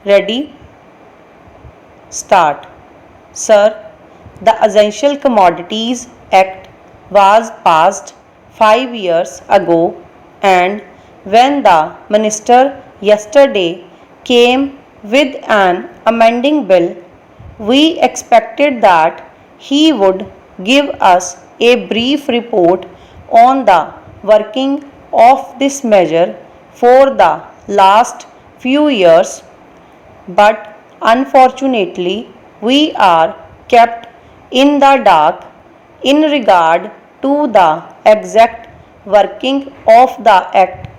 Ready? Start. Sir, the Essential Commodities Act was passed 5 years ago, and when the minister yesterday came with an amending bill, we expected that he would give us a brief report on the working of this measure for the last few years, but unfortunately we are kept in the dark in regard to the exact working of the Act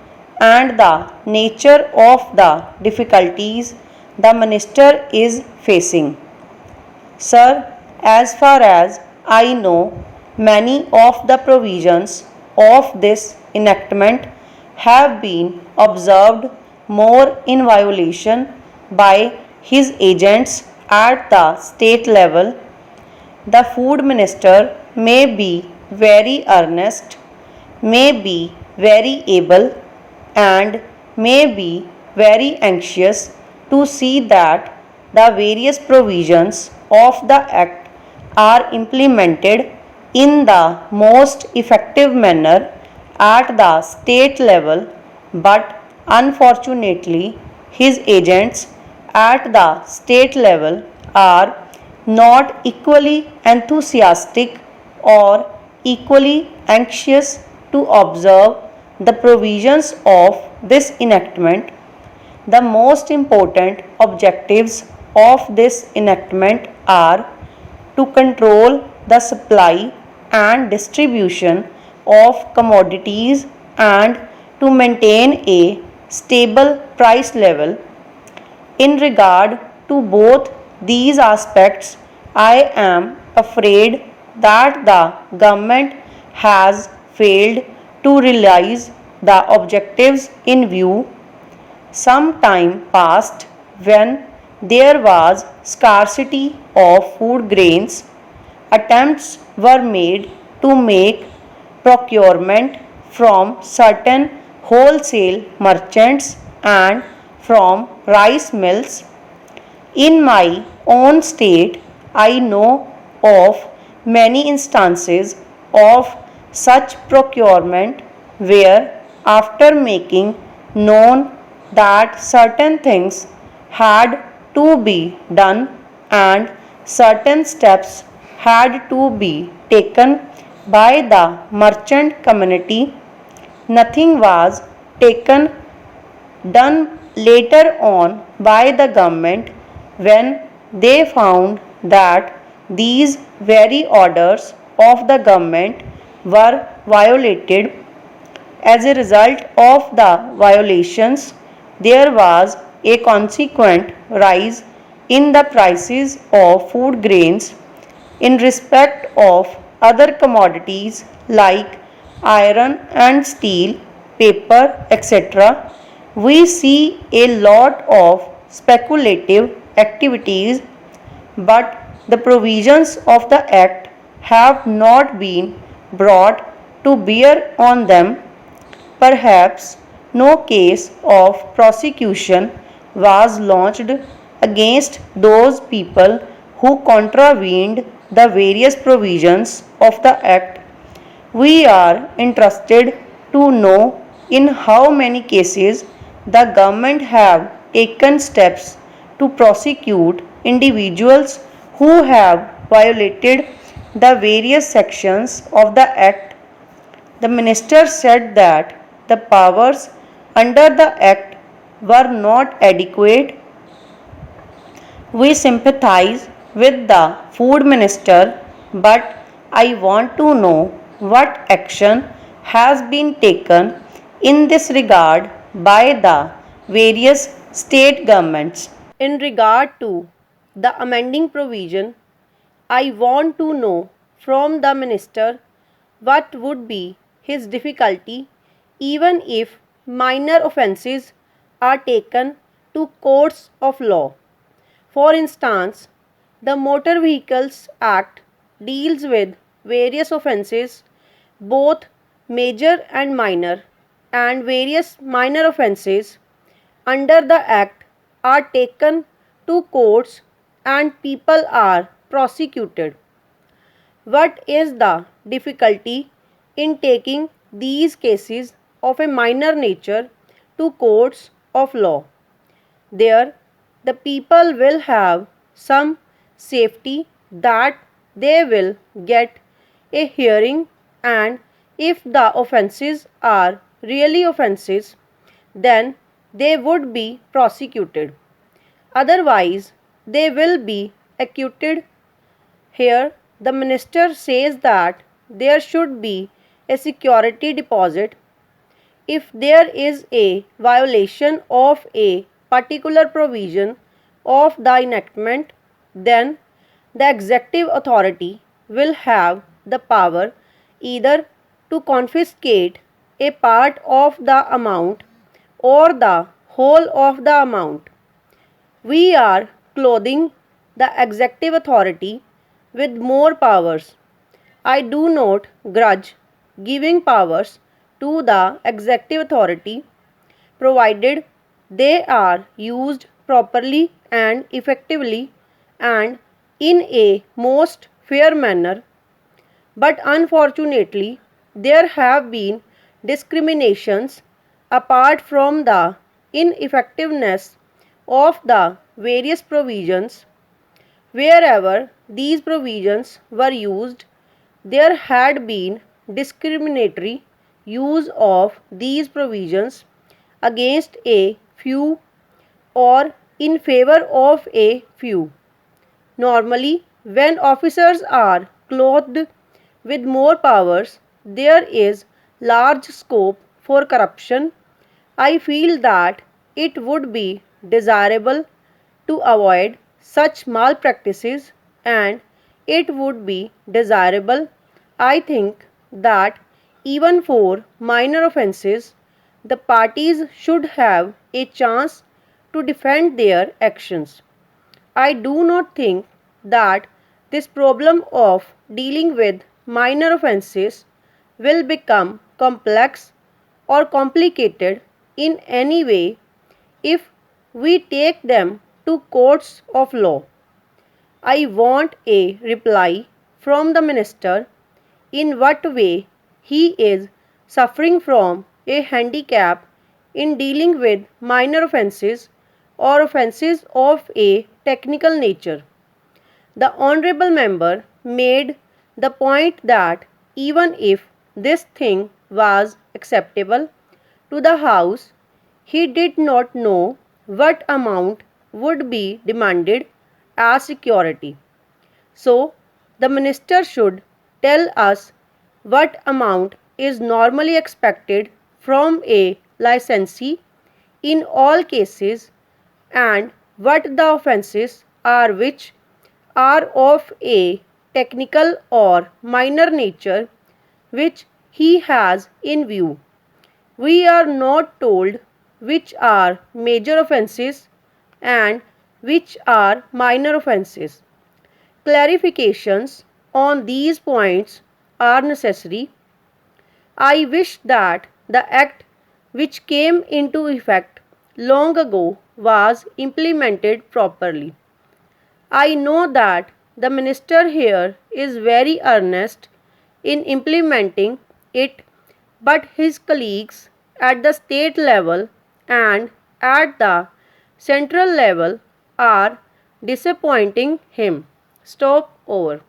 and the nature of the difficulties the minister is facing. Sir, as far as I know, many of the provisions of this enactment have been observed more in violation by his agents at the state level. The food minister may be very earnest, may be very able, and may be very anxious to see that the various provisions of the Act are implemented in the most effective manner at the state level, but unfortunately, his agents at the state level are not equally enthusiastic or equally anxious to observe the provisions of this enactment. The most important objectives of this enactment are to control the supply and distribution of commodities and to maintain a stable price level. In regard to both these aspects, I am afraid that the government has failed to realize the objectives in view. Some time passed when there was scarcity of food grains. Attempts were made to make procurement from certain wholesale merchants and from rice mills. In my own state, I know of many instances of such procurement where, after making known that certain things had to be done and certain steps had to be taken by the merchant community, nothing was taken done later on by the government when they found that these very orders of the government were violated. As a result of the violations, there was a consequent rise in the prices of food grains. In respect of other commodities like iron and steel, paper, etc., we see a lot of speculative activities, but the provisions of the Act have not been brought to bear on them. Perhaps no case of prosecution was launched against those people who contravened the various provisions of the Act. We are interested to know in how many cases the government have taken steps to prosecute individuals who have violated the various sections of the Act. The minister said that the powers under the Act were not adequate. We sympathize with the food minister, but I want to know what action has been taken in this regard by the various state governments. In regard to the amending provision, I want to know from the minister what would be his difficulty even if minor offences are taken to courts of law. For instance, the Motor Vehicles Act deals with various offences, both major and minor, and various minor offences under the Act are taken to courts and people are prosecuted. What is the difficulty in taking these cases of a minor nature to courts of law? There, the people will have some safety that they will get a hearing, and if the offences are really offences, then they would be prosecuted. Otherwise, they will be acquitted. Here, the minister says that there should be a security deposit. If there is a violation of a particular provision of the enactment, then the executive authority will have the power either to confiscate a part of the amount or the whole of the amount. We are clothing the executive authority with more powers. I do not grudge giving powers to the executive authority, provided they are used properly and effectively and in a most fair manner. But unfortunately, there have been discriminations apart from the ineffectiveness of the various provisions. Wherever these provisions were used, there had been discriminatory use of these provisions against a few or in favor of a few. Normally, when officers are clothed with more powers, there is large scope for corruption. I feel that it would be desirable to avoid such malpractices, and it would be desirable, I think, that even for minor offences, the parties should have a chance to defend their actions. I do not think that this problem of dealing with minor offences will become complex or complicated in any way if we take them to courts of law. I want a reply from the minister in what way he is suffering from a handicap in dealing with minor offences or offences of a technical nature. The honourable member made the point that even if this thing was acceptable to the House, he did not know what amount would be demanded as security. So, the minister should tell us what amount is normally expected from a licensee in all cases and what the offences are which are of a technical or minor nature which he has in view. We are not told which are major offences and which are minor offences. Clarifications on these points are necessary. I wish that the Act which came into effect long ago was implemented properly. I know that the minister here is very earnest in implementing it, but his colleagues at the state level and at the central level are disappointing him. Stop over.